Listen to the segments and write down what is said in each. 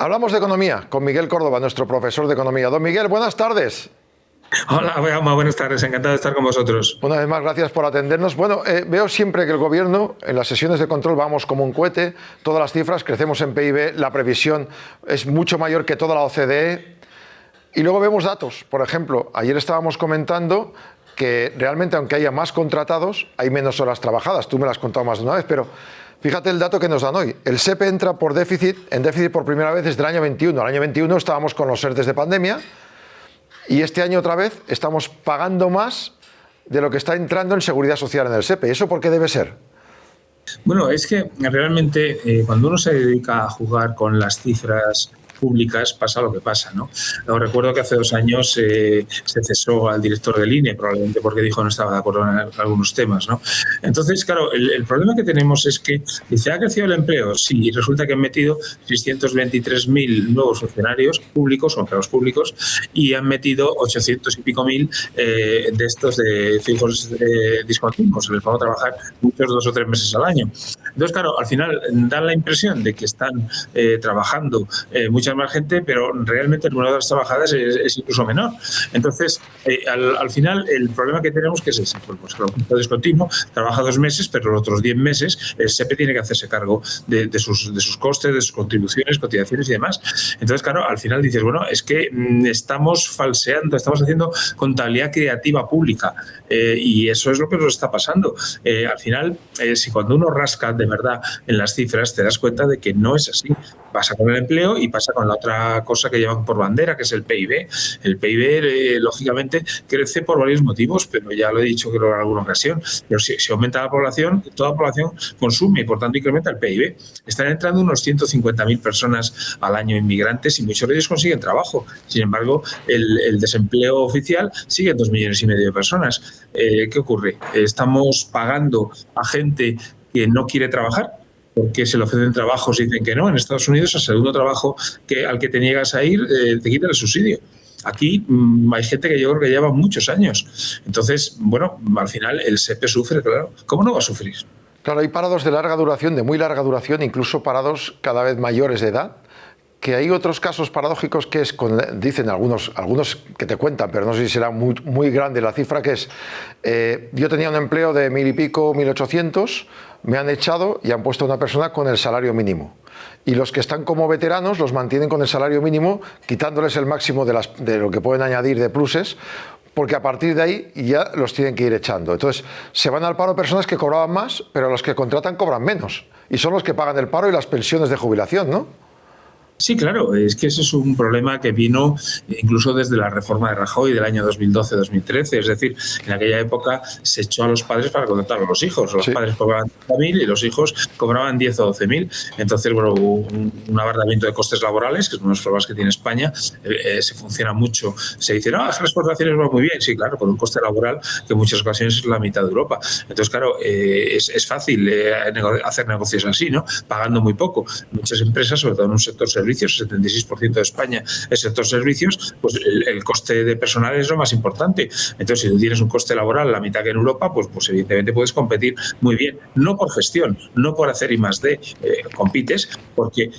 Hablamos de economía con Miguel Córdoba, nuestro profesor de economía. Don Miguel, buenas tardes. Hola, Jaume, buenas tardes, encantado de estar con vosotros. Una vez más, gracias por atendernos. Bueno, veo siempre que el gobierno, en las sesiones de control vamos como un cohete, todas las cifras, crecemos en PIB, la previsión es mucho mayor que toda la OCDE. Y luego vemos datos. Por ejemplo, ayer estábamos comentando que realmente, aunque haya más contratados, hay menos horas trabajadas. Tú me lo has contado más de una vez, pero fíjate el dato que nos dan hoy. El SEPE entra en déficit por primera vez desde el año 21. El año 21 estábamos con los ERTEs de pandemia y este año otra vez estamos pagando más de lo que está entrando en seguridad social en el SEPE. ¿Y eso por qué debe ser? Bueno, es que realmente cuando uno se dedica a jugar con las cifras públicas pasa lo que pasa, ¿no? Recuerdo que hace 2 años se cesó al director del INE, probablemente porque dijo no estaba de acuerdo en algunos temas, ¿no? Entonces, claro, el problema que tenemos es que dice, ¿ha crecido el empleo? Sí, y resulta que han metido 623.000 nuevos funcionarios públicos o empleados públicos y han metido 800 y pico mil de estos de fijos discontinuos, se les va a trabajar muchos 2 o 3 meses al año. Entonces, claro, al final dan la impresión de que están trabajando mucha más gente, pero realmente el número de horas trabajadas es incluso menor. Entonces, al final, el problema que tenemos que es ese, pues el aumento discontinuo, trabaja 2 meses, pero los otros 10 meses el SEPE tiene que hacerse cargo de sus costes, de sus contribuciones, cotizaciones y demás. Entonces, claro, al final dices, bueno, es que estamos falseando, estamos haciendo contabilidad creativa pública y eso es lo que nos está pasando. Al final, si cuando uno rasca de verdad en las cifras, te das cuenta de que no es así. Pasa con el empleo y pasa con la otra cosa que llevan por bandera, que es el PIB. El PIB, lógicamente, crece por varios motivos, pero ya lo he dicho creo en alguna ocasión. Pero si aumenta la población, toda la población consume y, por tanto, incrementa el PIB. Están entrando unos 150.000 personas al año inmigrantes y muchos de ellos consiguen trabajo. Sin embargo, el desempleo oficial sigue en 2,5 millones de personas. ¿Qué ocurre? Estamos pagando a gente que no quiere trabajar, porque se le ofrecen trabajos y dicen que no. En Estados Unidos, al segundo trabajo al que te niegas a ir, te quitan el subsidio. Aquí hay gente que yo creo que lleva muchos años. Entonces, bueno, al final el SEPE sufre, claro. ¿Cómo no va a sufrir? Claro, hay parados de larga duración, de muy larga duración, incluso parados cada vez mayores de edad. Que hay otros casos paradójicos que es, dicen algunos que te cuentan, pero no sé si será muy grande la cifra, que es, yo tenía un empleo de 1.000 y pico, 1.800, me han echado y han puesto a una persona con el salario mínimo. Y los que están como veteranos los mantienen con el salario mínimo, quitándoles el máximo de lo que pueden añadir de pluses, porque a partir de ahí ya los tienen que ir echando. Entonces, se van al paro personas que cobraban más, pero los que contratan cobran menos. Y son los que pagan el paro y las pensiones de jubilación, ¿no? Sí, claro, es que ese es un problema que vino incluso desde la reforma de Rajoy del año 2012-2013. Es decir, en aquella época se echó a los padres para contratar a los hijos. Los padres cobraban 30.000 y los hijos cobraban 10 o 12.000. Entonces, bueno, hubo un abaratamiento de costes laborales, que es uno de los problemas que tiene España. Se funciona mucho. Se dice, no, las exportaciones van muy bien. Sí, claro, con un coste laboral que en muchas ocasiones es la mitad de Europa. Entonces, claro, es fácil hacer negocios así, ¿no? Pagando muy poco. Muchas empresas, sobre todo en un sector servicios, el 76% de España es sector servicios, pues el coste de personal es lo más importante. Entonces, si tú tienes un coste laboral la mitad que en Europa, pues evidentemente puedes competir muy bien. No por gestión, no por hacer I+D, compites porque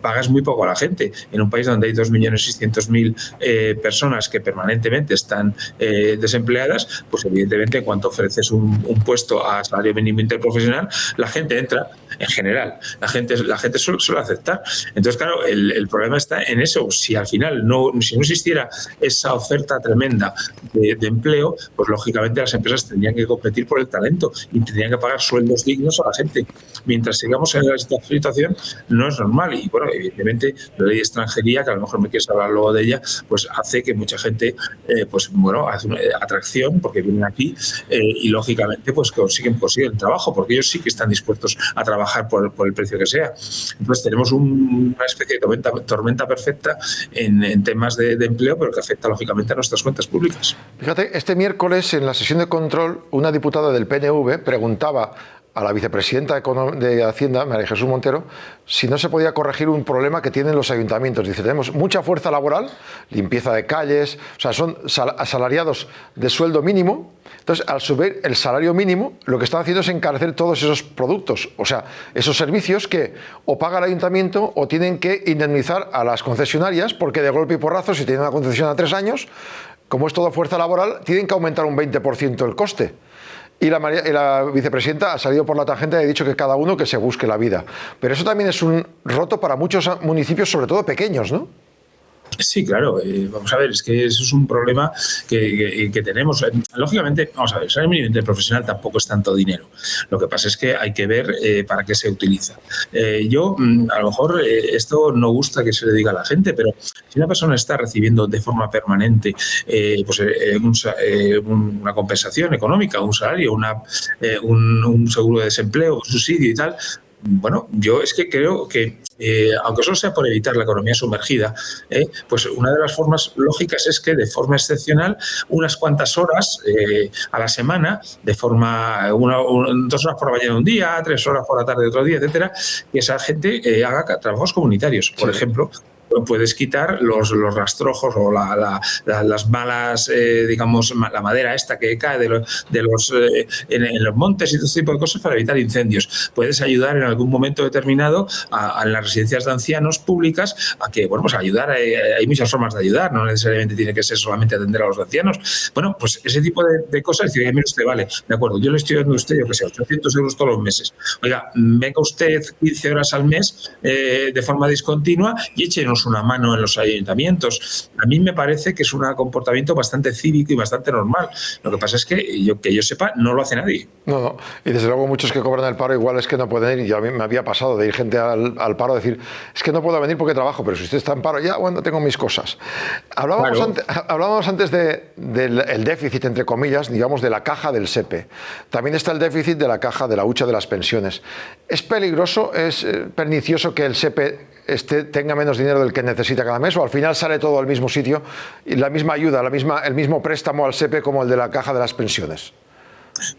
pagas muy poco a la gente. En un país donde hay 2.600.000 personas que permanentemente están desempleadas, pues evidentemente en cuanto ofreces un puesto a salario mínimo interprofesional, la gente entra, en general. La gente suele aceptar. Entonces, claro, el problema está en eso. Si al final si no existiera esa oferta tremenda de empleo, pues lógicamente las empresas tendrían que competir por el talento y tendrían que pagar sueldos dignos a la gente. Mientras sigamos en esta situación, no es normal. Y bueno, evidentemente la ley de extranjería, que a lo mejor me quieres hablar luego de ella, pues hace que mucha gente, hace una atracción porque vienen aquí y lógicamente pues consiguen trabajo, porque ellos sí que están dispuestos a trabajar por el precio que sea. Entonces tenemos una especie de tormenta perfecta en temas de empleo, pero que afecta lógicamente a nuestras cuentas públicas. Fíjate, este miércoles en la sesión de control una diputada del PNV preguntaba a la vicepresidenta de Hacienda, María Jesús Montero, si no se podía corregir un problema que tienen los ayuntamientos. Dice, tenemos mucha fuerza laboral, limpieza de calles, o sea, son asalariados de sueldo mínimo. Entonces, al subir el salario mínimo, lo que están haciendo es encarecer todos esos productos, o sea, esos servicios que o paga el ayuntamiento o tienen que indemnizar a las concesionarias, porque de golpe y porrazo, si tienen una concesión a 3 años, como es todo fuerza laboral, tienen que aumentar un 20% el coste. Y la vicepresidenta ha salido por la tangente y ha dicho que cada uno que se busque la vida. Pero eso también es un roto para muchos municipios, sobre todo pequeños, ¿no? Sí, claro. Vamos a ver, es que eso es un problema que tenemos. Lógicamente, vamos a ver, el salario mínimo interprofesional tampoco es tanto dinero. Lo que pasa es que hay que ver para qué se utiliza. Yo, a lo mejor, esto no gusta que se le diga a la gente, pero si una persona está recibiendo de forma permanente una compensación económica, un salario, un seguro de desempleo, un subsidio y tal, bueno, yo es que creo que aunque solo sea por evitar la economía sumergida, pues una de las formas lógicas es que de forma excepcional unas cuantas horas a la semana, de forma 2 horas por la mañana un día, 3 horas por la tarde otro día, etcétera, que esa gente haga trabajos comunitarios, por ejemplo. Puedes quitar los rastrojos o las malas, digamos, la madera esta que cae en los montes y todo este tipo de cosas para evitar incendios. Puedes ayudar en algún momento determinado a las residencias de ancianos públicas a que, bueno, pues ayudar. Hay muchas formas de ayudar, no necesariamente tiene que ser solamente atender a los ancianos. Bueno, pues ese tipo de cosas, decir, mire usted, vale, de acuerdo, yo le estoy dando a usted, yo que sé, 800 euros todos los meses. Oiga, venga usted 15 horas al mes de forma discontinua y échenos una mano en los ayuntamientos. A mí me parece que es un comportamiento bastante cívico y bastante normal. Lo que pasa es que yo sepa, no lo hace nadie. No. Y desde luego muchos que cobran el paro igual es que no pueden ir. Y a mí me había pasado de ir gente al paro a decir, es que no puedo venir porque trabajo, pero si usted está en paro, ya, bueno, tengo mis cosas. Hablábamos antes del déficit, entre comillas, digamos, de la caja del SEPE. También está el déficit de la caja de la hucha de las pensiones. ¿Es peligroso, es pernicioso que el SEPE tenga menos dinero del que necesita cada mes, o al final sale todo al mismo sitio y la misma ayuda, el mismo préstamo al SEPE como el de la caja de las pensiones?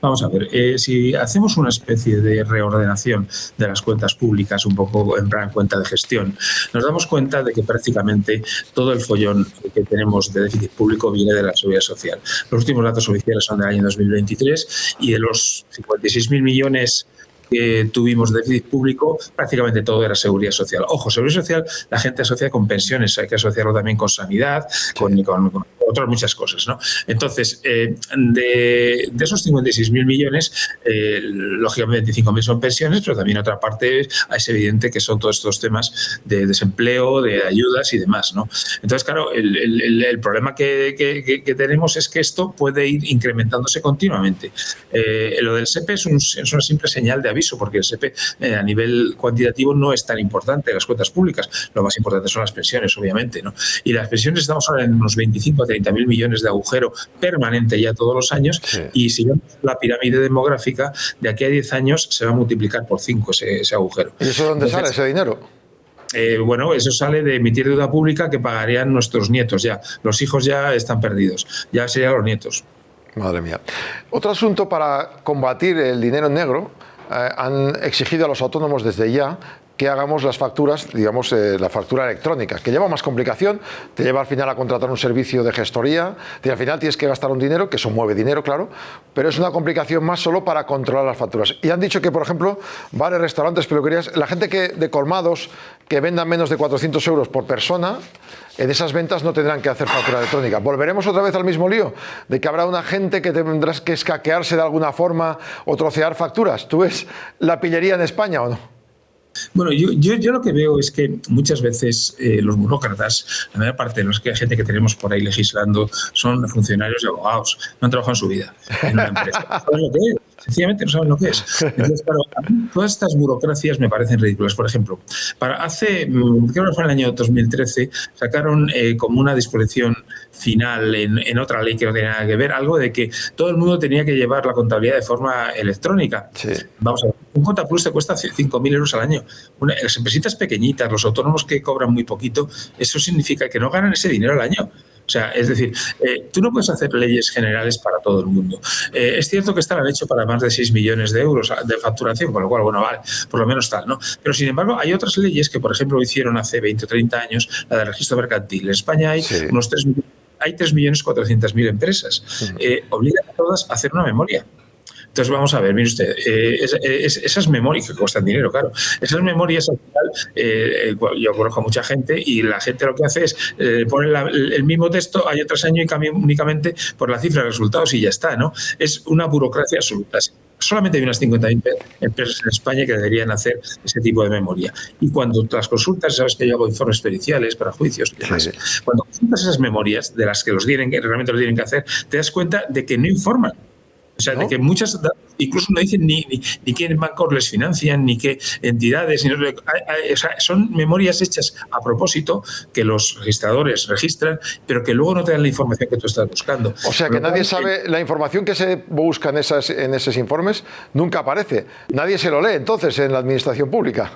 Vamos a ver, si hacemos una especie de reordenación de las cuentas públicas, un poco en plan cuenta de gestión, nos damos cuenta de que prácticamente todo el follón que tenemos de déficit público viene de la seguridad social. Los últimos datos oficiales son del año 2023 y de los 56.000 millones que tuvimos de déficit público, prácticamente todo era seguridad social. Ojo, seguridad social la gente asocia con pensiones, hay que asociarlo también con sanidad, con otras muchas cosas, ¿no? Entonces, de esos 56.000 millones, lógicamente 25.000 son pensiones, pero también otra parte es evidente que son todos estos temas de desempleo, de ayudas y demás, ¿no? Entonces, claro, el problema que tenemos es que esto puede ir incrementándose continuamente. Lo del SEPE es una simple señal de aviso, porque el SEPE a nivel cuantitativo no es tan importante en las cuentas públicas. Lo más importante son las pensiones, obviamente, ¿no? Y las pensiones estamos ahora en unos 25 a 30.000 millones de agujero permanente ya todos los años, sí. Y si vemos la pirámide demográfica, de aquí a 10 años se va a multiplicar por 5 ese agujero. ¿Y eso dónde sale ese dinero? Bueno, eso sale de emitir deuda pública que pagarían nuestros nietos ya. Los hijos ya están perdidos, ya serían los nietos. Madre mía. Otro asunto para combatir el dinero negro, han exigido a los autónomos desde ya que hagamos las facturas, digamos, la factura electrónica, que lleva más complicación, te lleva al final a contratar un servicio de gestoría, al final tienes que gastar un dinero, que eso mueve dinero, claro, pero es una complicación más solo para controlar las facturas. Y han dicho que, por ejemplo, bares, restaurantes, peluquerías, la gente de colmados que vendan menos de 400 euros por persona, en esas ventas no tendrán que hacer factura electrónica. ¿Volveremos otra vez al mismo lío? De que habrá una gente que tendrás que escaquearse de alguna forma o trocear facturas. ¿Tú ves la pillería en España o no? Bueno, yo lo que veo es que muchas veces los burócratas, la mayor parte de los que hay gente que tenemos por ahí legislando, son funcionarios y abogados, no han trabajado en su vida en una empresa. No saben lo que es, sencillamente no saben lo que es. Entonces, claro, a mí todas estas burocracias me parecen ridículas. Por ejemplo, creo que fue en el año 2013, sacaron como una disposición final en otra ley que no tenía nada que ver, algo de que todo el mundo tenía que llevar la contabilidad de forma electrónica. Sí. Vamos a ver, un Contaplus te cuesta 5.000 euros al año. Las empresitas pequeñitas, los autónomos que cobran muy poquito, eso significa que no ganan ese dinero al año. O sea, es decir, tú no puedes hacer leyes generales para todo el mundo. Es cierto que esta la han hecho para más de 6 millones de euros de facturación, con lo cual, bueno, vale, por lo menos tal, ¿no? Pero, sin embargo, hay otras leyes que, por ejemplo, hicieron hace 20 o 30 años, la del registro mercantil. En España hay unos 3.400.000 empresas. Obligan a todas a hacer una memoria. Entonces, vamos a ver, mire usted, esas memorias, que cuestan dinero, claro, esas memorias al final, yo conozco a mucha gente y la gente lo que hace es poner el mismo texto año tras año y cambia únicamente por la cifra de resultados y ya está, ¿no? Es una burocracia absoluta. Solamente hay unas 50.000 empresas en España que deberían hacer ese tipo de memoria. Y cuando las consultas, sabes que yo hago informes periciales para juicios y demás, cuando consultas esas memorias de las que realmente los tienen que hacer, te das cuenta de que no informan. O sea, de que muchas incluso no dicen ni qué bancos les financian, ni qué entidades. O sea, son memorias hechas a propósito que los registradores registran, pero que luego no te dan la información que tú estás buscando. O sea, que nadie sabe, la información que se busca en esos informes nunca aparece. Nadie se lo lee, entonces, en la administración pública.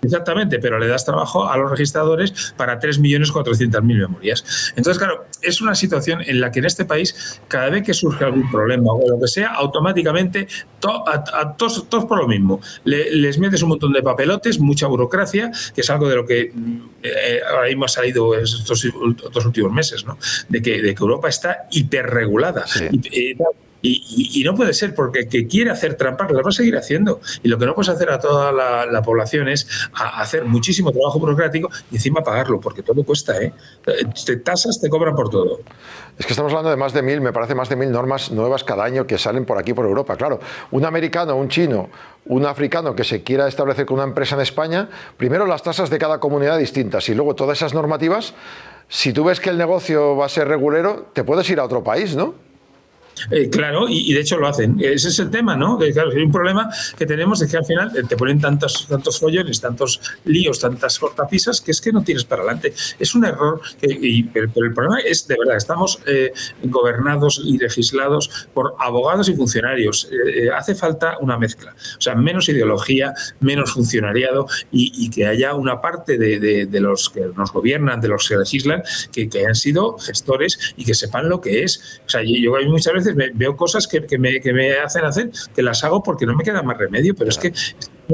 Exactamente, pero le das trabajo a los registradores para 3.400.000 memorias. Entonces, claro, es una situación en la que en este país, cada vez que surge algún problema o lo que sea, automáticamente todos por lo mismo. Les metes un montón de papelotes, mucha burocracia, que es algo de lo que ahora mismo ha salido estos últimos meses, ¿no? De que Europa está hiperregulada. Sí. Y no puede ser, porque el que quiere hacer trampas las va a seguir haciendo. Y lo que no puedes hacer a toda la población es hacer muchísimo trabajo burocrático y encima pagarlo, porque todo cuesta, ¿eh? Te tasas, te cobran por todo. Es que estamos hablando de más de 1.000, me parece más de 1.000 normas nuevas cada año que salen por aquí, por Europa. Claro, un americano, un chino, un africano que se quiera establecer con una empresa en España, primero las tasas de cada comunidad distintas y luego todas esas normativas. Si tú ves que el negocio va a ser regulero, te puedes ir a otro país, ¿no? Claro, y de hecho lo hacen. Ese es el tema, ¿no? Que, claro, hay un problema que tenemos es que al final te ponen tantos follones, tantos líos, tantas cortapisas, que es que no tienes para adelante. Es un error, pero el problema es, de verdad, estamos gobernados y legislados por abogados y funcionarios. Hace falta una mezcla. O sea, menos ideología, menos funcionariado y que haya una parte de los que nos gobiernan, de los que legislan, que hayan sido gestores y que sepan lo que es. O sea, yo hay muchas veces veo cosas que me hacen hacer, que las hago porque no me queda más remedio, pero es que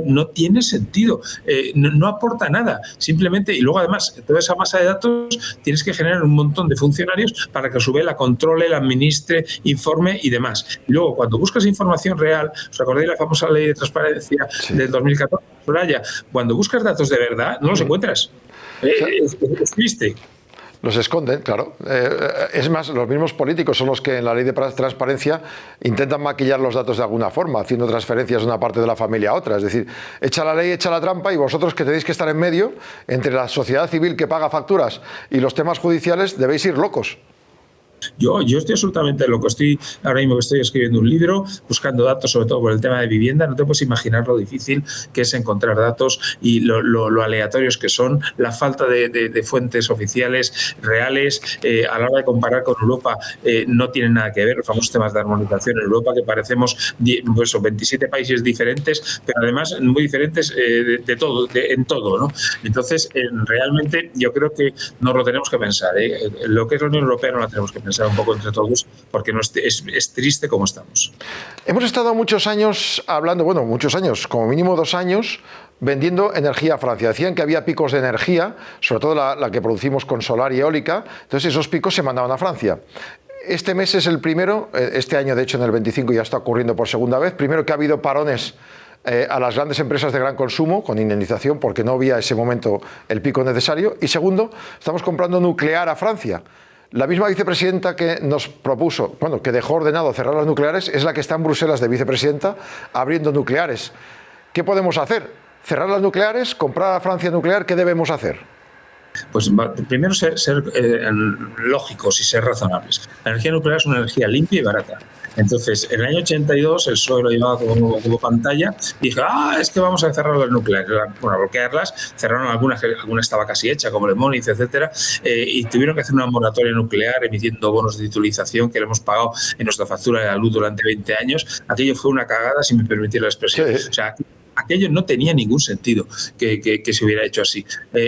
no tiene sentido, no aporta nada, simplemente, y luego además, toda esa masa de datos tienes que generar un montón de funcionarios para que a su vez la controle, la administre, informe y demás. Y luego, cuando buscas información real, ¿os acordáis de la famosa ley de transparencia del 2014? Soraya, cuando buscas datos de verdad, no los encuentras. Es triste. Los esconden, claro. Es más, los mismos políticos son los que en la ley de transparencia intentan maquillar los datos de alguna forma, haciendo transferencias de una parte de la familia a otra. Es decir, echa la ley, echa la trampa y vosotros que tenéis que estar en medio, entre la sociedad civil que paga facturas y los temas judiciales, debéis ir locos. Yo estoy absolutamente loco. Ahora mismo que estoy escribiendo un libro, buscando datos, sobre todo por el tema de vivienda. No te puedes imaginar lo difícil que es encontrar datos y lo aleatorios que son, la falta de fuentes oficiales reales. A la hora de comparar con Europa, no tienen nada que ver. Los famosos temas de armonización en Europa, que parecemos 27 países diferentes, pero además muy diferentes en todo, ¿no? Entonces, realmente yo creo que nos lo tenemos que pensar. Lo que es la Unión Europea no la tenemos que pensar un poco entre todos, porque no es triste como estamos. Hemos estado muchos años hablando, bueno, muchos años, como mínimo 2 años, vendiendo energía a Francia. Decían que había picos de energía, sobre todo la que producimos con solar y eólica, entonces esos picos se mandaban a Francia. Este mes es el primero, este año de hecho en el 25 ya está ocurriendo por segunda vez, primero que ha habido parones a las grandes empresas de gran consumo con indemnización porque no había ese momento el pico necesario, y segundo, estamos comprando nuclear a Francia. La misma vicepresidenta que nos propuso, bueno, que dejó ordenado cerrar las nucleares, es la que está en Bruselas de vicepresidenta abriendo nucleares. ¿Qué podemos hacer? ¿Cerrar las nucleares? ¿Comprar a Francia nuclear? ¿Qué debemos hacer? Pues primero ser lógicos y ser razonables. La energía nuclear es una energía limpia y barata. Entonces, en el año 82, el PSOE lo llevaba como pantalla y dije, es que vamos a cerrar las nucleares. Bueno, a bloquearlas, cerraron alguna estaba casi hecha, como el Moniz, etcétera, y tuvieron que hacer una moratoria nuclear emitiendo bonos de titulización que le hemos pagado en nuestra factura de la luz durante 20 años. Aquello fue una cagada, si me permitís la expresión. Sí. O sea, aquello no tenía ningún sentido que se hubiera hecho así.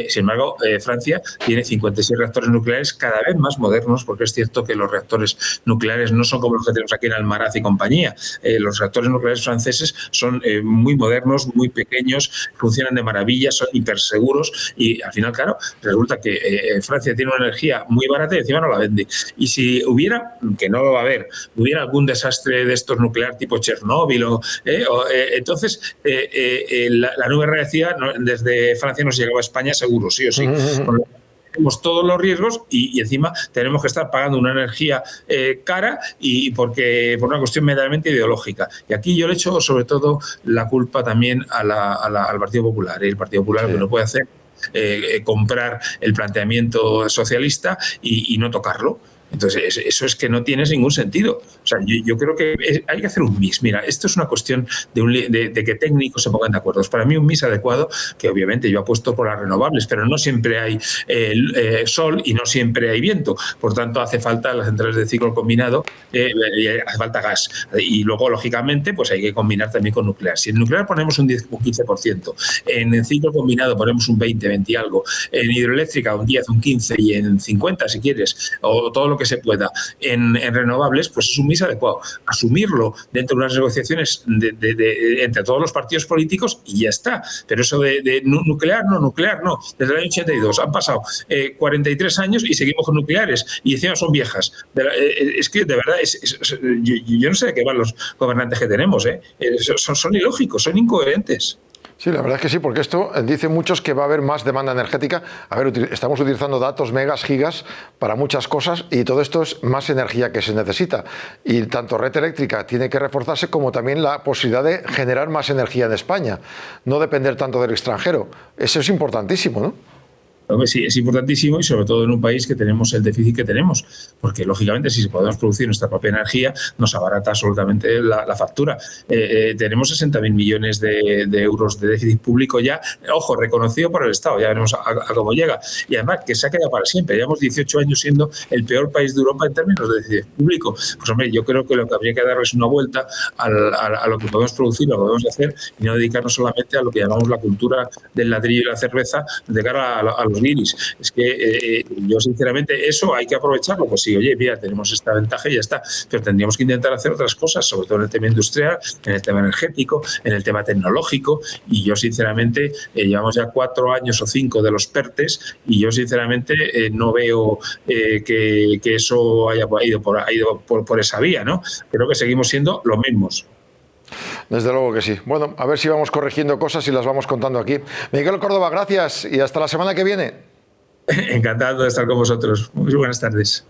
Sin embargo, Francia tiene 56 reactores nucleares cada vez más modernos, porque es cierto que los reactores nucleares no son como los que tenemos aquí en Almaraz y compañía. Los reactores nucleares franceses son muy modernos, muy pequeños, funcionan de maravilla, son hiperseguros y al final, claro, resulta que Francia tiene una energía muy barata y encima no la vende. Y si hubiera, que no lo va a haber, hubiera algún desastre de estos nuclear tipo Chernóbil, entonces la nube radiactiva desde Francia nos llegaba a España seguro, sí o sí. Tenemos todos los riesgos y encima tenemos que estar pagando una energía cara y por una cuestión meramente ideológica. Y aquí yo le echo sobre todo la culpa también al Partido Popular. El Partido Popular lo que no puede hacer comprar el planteamiento socialista y no tocarlo. Entonces, eso es que no tiene ningún sentido. O sea, yo creo que hay que hacer un mix. Mira, esto es una cuestión de que técnicos se pongan de acuerdo. Para mí un mix adecuado, que obviamente yo apuesto por las renovables, pero no siempre hay sol y no siempre hay viento. Por tanto, hace falta las centrales de ciclo combinado, hace falta gas. Y luego, lógicamente, pues hay que combinar también con nuclear. Si en nuclear ponemos un 10 o un 15%, en el ciclo combinado ponemos un 20 y algo, en hidroeléctrica un 10, un 15 y en 50, si quieres, o todo lo que se pueda en renovables, pues es un mix adecuado. Asumirlo dentro de unas negociaciones entre todos los partidos políticos y ya está. Pero eso de nuclear no. Desde el año 82 han pasado 43 años y seguimos con nucleares y encima son viejas. Es que de verdad, yo no sé de qué van los gobernantes que tenemos. Son ilógicos, son incoherentes. Sí, la verdad es que sí, porque esto dicen muchos que va a haber más demanda energética. A ver, estamos utilizando datos, megas, gigas para muchas cosas y todo esto es más energía que se necesita. Y tanto red eléctrica tiene que reforzarse como también la posibilidad de generar más energía en España, no depender tanto del extranjero. Eso es importantísimo, ¿no? Sí, es importantísimo y sobre todo en un país que tenemos el déficit que tenemos, porque lógicamente si podemos producir nuestra propia energía nos abarata absolutamente la factura. Tenemos 60.000 millones de euros de déficit público ya, ojo, reconocido por el Estado, ya veremos a cómo llega. Y además que se ha quedado para siempre, llevamos 18 años siendo el peor país de Europa en términos de déficit público. Pues hombre, yo creo que lo que habría que darle es una vuelta a lo que podemos producir, lo que podemos hacer y no dedicarnos solamente a lo que llamamos la cultura del ladrillo y la cerveza de cara a los guiris. Es que yo sinceramente eso hay que aprovecharlo, pues sí, oye, mira, tenemos esta ventaja y ya está, pero tendríamos que intentar hacer otras cosas, sobre todo en el tema industrial, en el tema energético, en el tema tecnológico, y yo sinceramente llevamos ya 4 años o 5 de los PERTES y yo sinceramente no veo que eso haya ido por esa vía, ¿no? Creo que seguimos siendo los mismos. Desde luego que sí. Bueno, a ver si vamos corrigiendo cosas y las vamos contando aquí. Miguel Córdoba, gracias y hasta la semana que viene. Encantado de estar con vosotros. Muy buenas tardes.